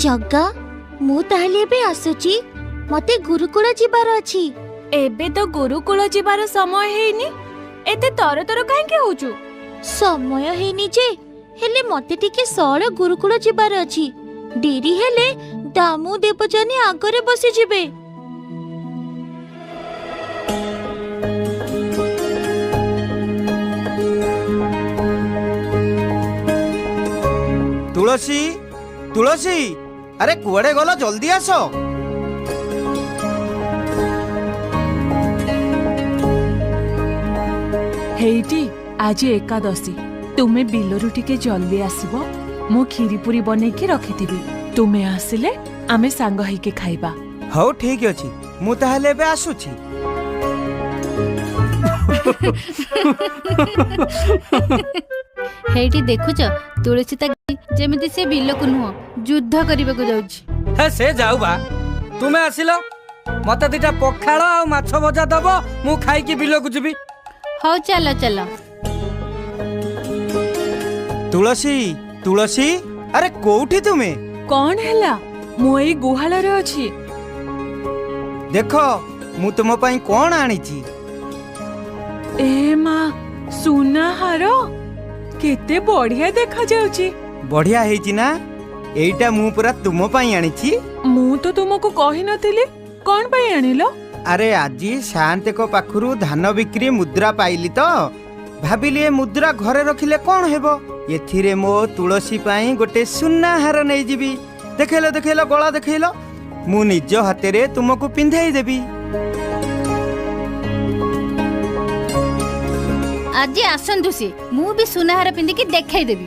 जग्गा मु ताहले बे आसुची मते गुरुकुल जिबार अछि। एबे तो गुरुकुल जिबार समय हेनी एते तर तर काहे के होचु? समय हेनी जे हेले मते टिके सळ गुरुकुल जिबार अछि। डेरी हेले दामू देवजानी आगरे बसी जिबे। तुलसी तुलसी अरे कुआडे गला जल्दी आस। हेइटी आज एकादशी तुमे बिलरु टिके जल्दी आसीबो। मो खीरी पूरी बनेकी रखिथिबी तुमे आसिले आमे सांग होइके खाइबा। हौ ठीक अछि मु ताहले बे आसुची। हेइटी देखुच तुलसी ता जेमिति से बिलकु नुह युद्ध करबाकू जाउची। हे से जाऊ बा तुमे आसिलो मते दिटा पखाळ आ माछ भजा दबो मु खाई की बिलकु जिबी। हौ चलो चलो। तुलसी तुलसी अरे कोउठी तुमे? कौन हैला? मो एई गुहाल रे अछि। देखो मु तुम पई कोन आनीची। ए मा सुना हारो केते बढ़िया देखा जाउची। बढ़िया हेची ना? एइटा मु पूरा तुम पई आनीची। मु तो तुमको कहि नथिली कोन पई आनिलो? अरे आजी शांत को पाखरु धान बिक्री मुद्रा पाइली तो भाबिली ए मुद्रा घरे रखिले कोन हेबो। एथिरे मो तुलसी पाई गोटे सुन्ना हार नै जिबी। देखेलो देखेलो गला देखेलो मु निज हाते रे तुमको पिंधाई देबी। आज आसंतु सी मु भी सुनाहार पिंदी की देखाई देबी।